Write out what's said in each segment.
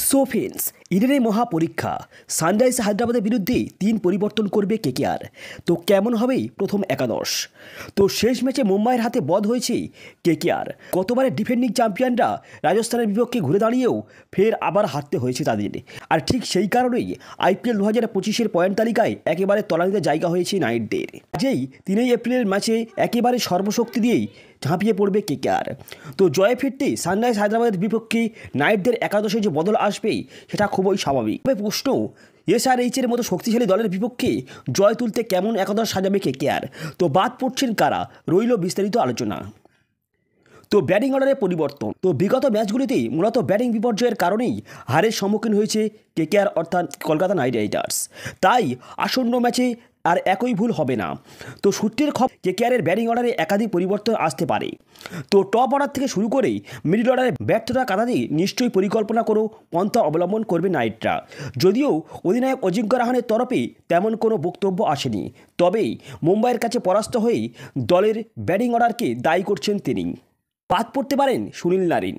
So friends, ইডেনের মহাপরীক্ষা sunrise হায়দ্রাবাদের বিরুদ্ধে 3 পরিবর্তন করবে কেকেআর। তো কেমন হবে প্রথম একাদশ? তো শেষ ম্যাচে মুম্বাইয়ের হাতে বধ হয়েছে কেকেআর। গতবারের ডিফেন্ডিং চ্যাম্পিয়নরা রাজস্থানের বিপক্ষে ঘুরে দাঁড়িয়েও ফের আবার হারতে হয়েছে তাদের। আর ঠিক সেই কারণেই IPL 2025-এর পয়েন্ট তালিকায় একেবারে তলানিতে জায়গা হয়েছে নাইটদের। আজই 3 এপ্রিলের ম্যাচে একেবারে সর্বশক্তি দিয়েই ঝাঁপিয়ে পড়বে কেকেআর। তো জয়ে ফিরতে সানরাইজ হায়দ্রাবাদের বিপক্ষে নাইটদের একাদশে যে বদল আসবে সেটা খুবই স্বাভাবিক। তবে প্রশ্ন, SRH-এর মতো শক্তিশালী দলের বিপক্ষে জয় তুলতে কেমন একাদশ সাজাবে কেকেআর? তো বাদ পড়ছেন কারা, রইল বিস্তারিত আলোচনা। তো ব্যাটিং অর্ডারে পরিবর্তন। তো বিগত ম্যাচগুলিতেই মূলত ব্যাটিং বিপর্যয়ের কারণেই হারের সম্মুখীন হয়েছে কেকেআর অর্থাৎ কলকাতা নাইট রাইডার্স। তাই আসন্ন ম্যাচে আর একই ভুল হবে না। তো সূত্রের খবর, কেকেআরের ব্যাটিং অর্ডারে একাধিক পরিবর্তন আসতে পারে। তো টপ অর্ডার থেকে শুরু করেই মিডল অর্ডারে ব্যর্থতা কাটাতে নিশ্চয়ই পরিকল্পনা করেও পন্থা অবলম্বন করবে নাইটরা। যদিও অধিনায়ক অজিঙ্ক্য রাহানের তরফে তেমন কোনো বক্তব্য আসেনি, তবেই মুম্বাইয়ের কাছে পরাস্ত হয়েই দলের ব্যাটিং অর্ডারকে দায়ী করছেন তিনি। বাদ পড়তে পারেন সুনীল নারিন।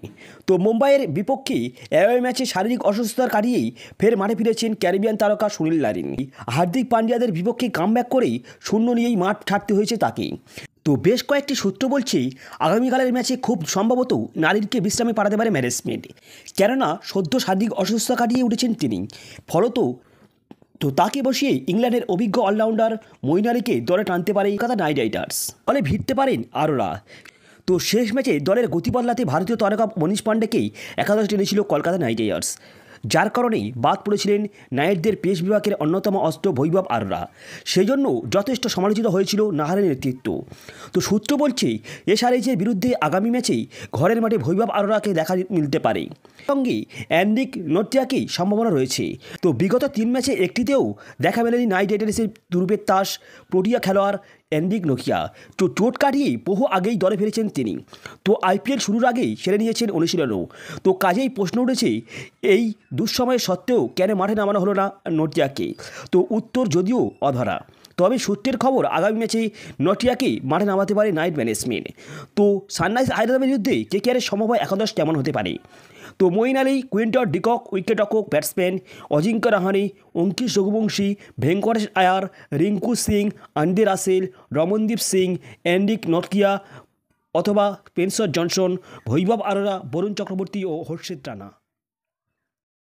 তো মুম্বাইয়ের বিপক্ষে অ্যাওয়ে ম্যাচে শারীরিক অসুস্থতা কাটিয়েই ফের মাঠে ফিরেছেন ক্যারিবিয়ান তারকা সুনীল নারিন। হার্দিক পান্ডিয়াদের বিপক্ষে কামব্যাক করেই শূন্য নিয়েই মাঠ ছাড়তে হয়েছে তাকে। তো বেশ কয়েকটি সূত্র বলছে আগামীকালের ম্যাচে খুব সম্ভবত নারিনকে বিশ্রামে পাঠাতে পারে ম্যানেজমেন্ট, কেননা সদ্য শারীরিক অসুস্থতা কাটিয়ে উঠেছেন তিনি। ফলত তাকে বসিয়ে ইংল্যান্ডের অভিজ্ঞ অলরাউন্ডার মঈন আলীকে দলে টানতে পারে কলকাতা নাইট রাইডার্স। ফলে ভিড়তে পারেন আরোরা। তো শেষ ম্যাচে দলের গতি বদলাতে ভারতীয় তারকা মনীষ পাণ্ডেকেই একাদশ টেনেছিল কলকাতা নাইট রাইডার্স, যার কারণেই বাদ পড়েছিলেন নাইটদের পেস বিভাগের অন্যতম অস্ত্র বৈভব আরোরা। সেই জন্য যথেষ্ট সমালোচিত হয়েছিল নাহারের নেতৃত্ব। তো সূত্র বলছে SRH-এর বিরুদ্ধে আগামী ম্যাচেই ঘরের মাঠে বৈভব আরোরাকে দেখা মিলতে পারে। সঙ্গে অ্যান্ড্রিক নোটিয়াকেই সম্ভাবনা রয়েছে। তো বিগত 3 ম্যাচে একটিতেও দেখা মেলেনি নাইট রাইডার্সের দুর্বের তাস প্রোটিয়া খেলোয়াড় অ্যান্ড্রিক নোকিয়া। তো চোট কাটিয়ে বহু আগেই দলে ফিরেছেন তিনি। তো IPL শুরুর আগেই সেরে নিয়েছেন অনুশীলনও। তো কাজেই প্রশ্ন উঠেছে, এই দুঃসময়ের সত্ত্বেও কেন মাঠে নামানো হলো না নোটিয়াকে? তো উত্তর যদিও অধরা, তবে সূত্রের খবর আগামী ম্যাচে নোটিয়াকে মাঠে নামাতে পারে নাইট ম্যানেজমেন্ট। তো সানরাইজ হায়দ্রাবাদের বিরুদ্ধে কেকেআরের সম্ভাব্য একাদশ কেমন হতে পারে? তো মঈন আলী, কুইন্টন ডিকক উইকেটরক্ষক batsman, Ajinkya Rahane, Angkrish Raghuvanshi, Venkatesh Iyer, Rinku Singh, Andre Russell, Ramandeep Singh, Anrich নোকিয়া অথবা স্পেন্সার জনসন, বৈভব আরোরা, বরুণ চক্রবর্তী ও হর্ষিত রানা।